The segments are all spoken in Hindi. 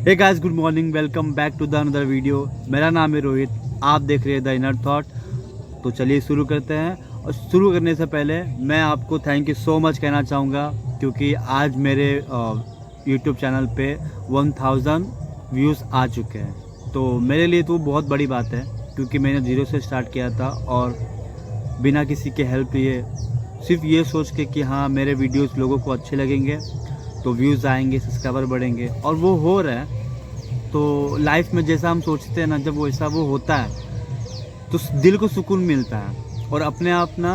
Hey guys, good morning, welcome back to the another video. मेरा नाम है रोहित, आप देख रहे हैं द इनर थॉट। तो चलिए शुरू करते हैं। और शुरू करने से पहले मैं आपको थैंक यू सो मच कहना चाहूँगा, क्योंकि आज मेरे यूट्यूब चैनल पे 1000 व्यूज़ आ चुके हैं। तो मेरे लिए तो बहुत बड़ी बात है, क्योंकि मैंने ज़ीरो से स्टार्ट किया था और बिना किसी के हेल्प लिए, सिर्फ ये सोच के कि हाँ मेरे वीडियोस लोगों को अच्छे लगेंगे तो व्यूज़ आएंगे, सब्सक्राइबर बढ़ेंगे, और वो हो रहा है। तो लाइफ में जैसा हम सोचते हैं ना, जब वैसा वो होता है तो दिल को सुकून मिलता है और अपने आप ना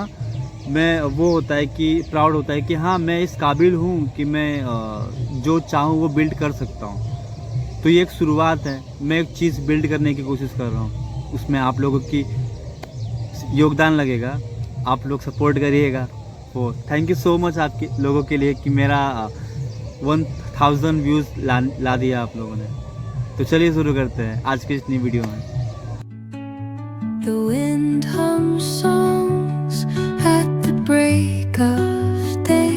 मैं वो होता है कि प्राउड होता है कि हाँ मैं इस काबिल हूँ कि मैं जो चाहूँ वो बिल्ड कर सकता हूँ। तो ये एक शुरुआत है, मैं एक चीज़ बिल्ड करने की कोशिश कर रहा हूँ, उसमें आप लोगों की योगदान लगेगा, आप लोग सपोर्ट करिएगा। तो थैंक यू सो मच आपके लोगों के लिए कि मेरा 1000 व्यूज़ ला दिया आप लोगों ने। तो चलिए शुरू करते हैं आज की इस नई वीडियो में। The wind hums songs at the break of day.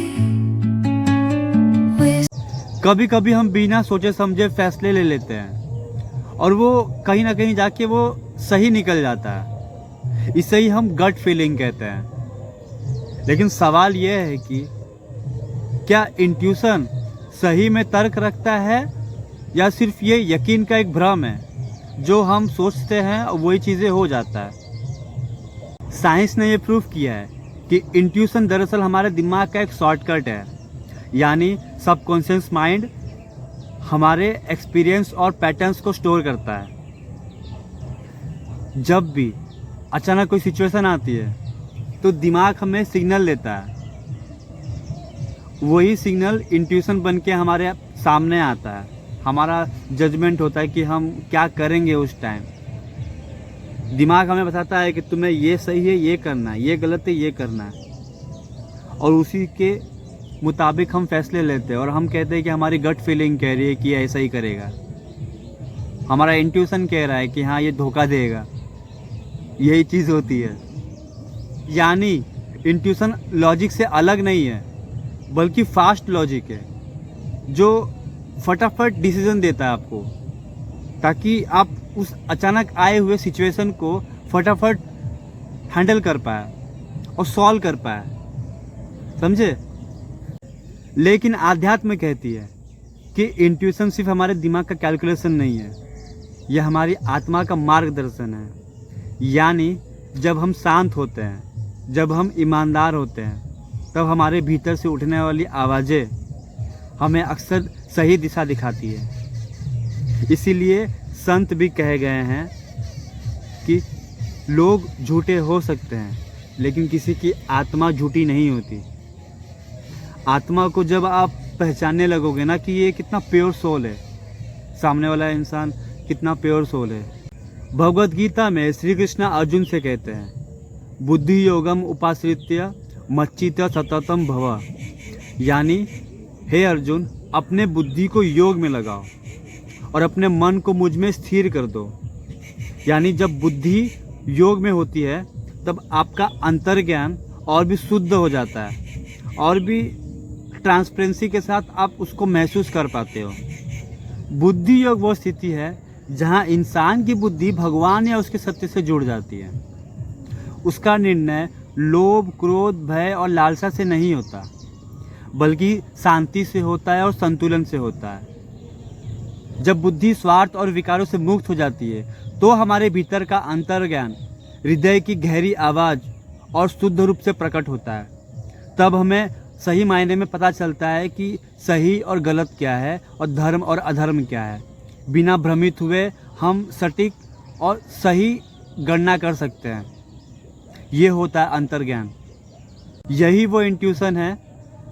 कभी कभी हम बिना सोचे समझे फैसले ले लेते हैं और वो कहीं ना कहीं जाके वो सही निकल जाता है। इसे ही हम गट फीलिंग कहते हैं। लेकिन सवाल ये है कि क्या इंट्यूशन सही में तर्क रखता है या सिर्फ ये यकीन का एक भ्रम है, जो हम सोचते हैं और वही चीज़ें हो जाता है। साइंस ने ये प्रूफ किया है कि इंट्यूशन दरअसल हमारे दिमाग का एक शॉर्टकट है, यानी सबकॉन्शियस माइंड हमारे एक्सपीरियंस और पैटर्न्स को स्टोर करता है। जब भी अचानक कोई सिचुएशन आती है तो दिमाग हमें सिग्नल देता है, वही सिग्नल इंट्यूशन बन के हमारे सामने आता है। हमारा जजमेंट होता है कि हम क्या करेंगे उस टाइम। दिमाग हमें बताता है कि तुम्हें ये सही है, ये करना है, ये गलत है, ये करना है, और उसी के मुताबिक हम फैसले लेते हैं और हम कहते हैं कि हमारी गट फीलिंग कह रही है कि ऐसा ही करेगा, हमारा इंट्यूशन कह रहा है कि हाँ ये धोखा देगा। यही चीज़ होती है। यानी इंट्यूशन लॉजिक से अलग नहीं है, बल्कि फास्ट लॉजिक है, जो फटाफट डिसीजन देता है आपको, ताकि आप उस अचानक आए हुए सिचुएशन को फटाफट हैंडल कर पाए और सॉल्व कर पाए। समझे? लेकिन आध्यात्म कहती है कि इंट्यूशन सिर्फ हमारे दिमाग का कैलकुलेशन नहीं है, यह हमारी आत्मा का मार्गदर्शन है। यानी जब हम शांत होते हैं, जब हम ईमानदार होते हैं, तब हमारे भीतर से उठने वाली आवाज़ें हमें अक्सर सही दिशा दिखाती है। इसीलिए संत भी कहे गए हैं कि लोग झूठे हो सकते हैं, लेकिन किसी की आत्मा झूठी नहीं होती। आत्मा को जब आप पहचानने लगोगे ना कि ये कितना प्योर सोल है, सामने वाला इंसान कितना प्योर सोल है। भगवद गीता में श्री कृष्ण अर्जुन से कहते हैं, बुद्धि योगम उपाश्रित्य मच्चित सततम भव। यानी हे अर्जुन, अपने बुद्धि को योग में लगाओ और अपने मन को मुझ में स्थिर कर दो। यानी जब बुद्धि योग में होती है तब आपका अंतर्ज्ञान और भी शुद्ध हो जाता है और भी ट्रांसपेरेंसी के साथ आप उसको महसूस कर पाते हो। बुद्धि योग वो स्थिति है जहाँ इंसान की बुद्धि भगवान या उसके सत्य से जुड़ जाती है। उसका निर्णय लोभ, क्रोध, भय और लालसा से नहीं होता, बल्कि शांति से होता है और संतुलन से होता है। जब बुद्धि स्वार्थ और विकारों से मुक्त हो जाती है तो हमारे भीतर का अंतर्ज्ञान, हृदय की गहरी आवाज़ और शुद्ध रूप से प्रकट होता है। तब हमें सही मायने में पता चलता है कि सही और गलत क्या है और धर्म और अधर्म क्या है। बिना भ्रमित हुए हम सटीक और सही गणना कर सकते हैं। ये होता है अंतर्ज्ञान। यही वो इंट्यूशन है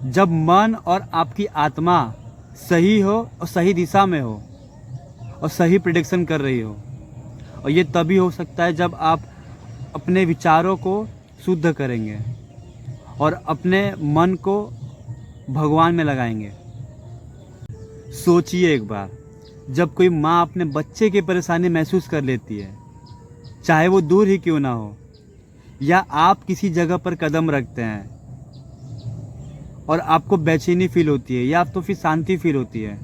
जब मन और आपकी आत्मा सही हो और सही दिशा में हो और सही प्रेडिक्शन कर रही हो। और ये तभी हो सकता है जब आप अपने विचारों को शुद्ध करेंगे और अपने मन को भगवान में लगाएंगे। सोचिए एक बार, जब कोई माँ अपने बच्चे की परेशानी महसूस कर लेती है, चाहे वो दूर ही क्यों ना हो, या आप किसी जगह पर कदम रखते हैं और आपको बेचैनी फील होती है या तो फिर शांति फील होती है,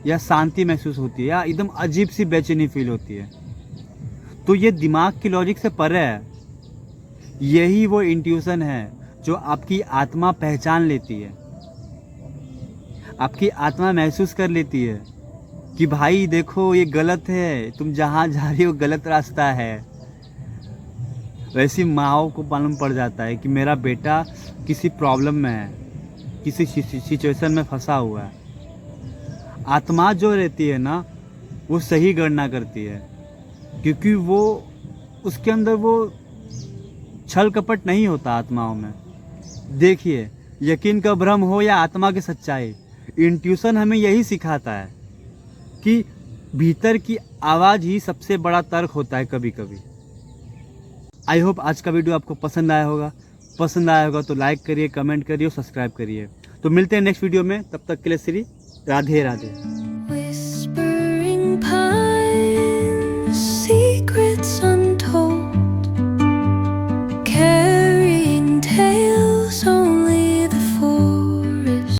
या शांति महसूस होती है या एकदम अजीब सी बेचैनी फील होती है, तो ये दिमाग की लॉजिक से परे है। यही वो इंट्यूशन है जो आपकी आत्मा पहचान लेती है, आपकी आत्मा महसूस कर लेती है कि भाई देखो ये गलत है, तुम जहाँ जा रही हो गलत रास्ता है। वैसी माँओं को मालूम पड़ जाता है कि मेरा बेटा किसी प्रॉब्लम में है, किसी सिचुएशन में फंसा हुआ है। आत्मा जो रहती है ना, वो सही गणना करती है, क्योंकि वो उसके अंदर वो छल कपट नहीं होता आत्माओं में। देखिए, यकीन का भ्रम हो या आत्मा की सच्चाई, इंट्यूशन हमें यही सिखाता है कि भीतर की आवाज़ ही सबसे बड़ा तर्क होता है कभी कभी। आई होप आज का वीडियो आपको पसंद आया होगा तो लाइक करिए, कमेंट करिए और सब्सक्राइब करिए। तो मिलते हैं नेक्स्ट वीडियो में, तब तक के लिए श्री राधे राधे।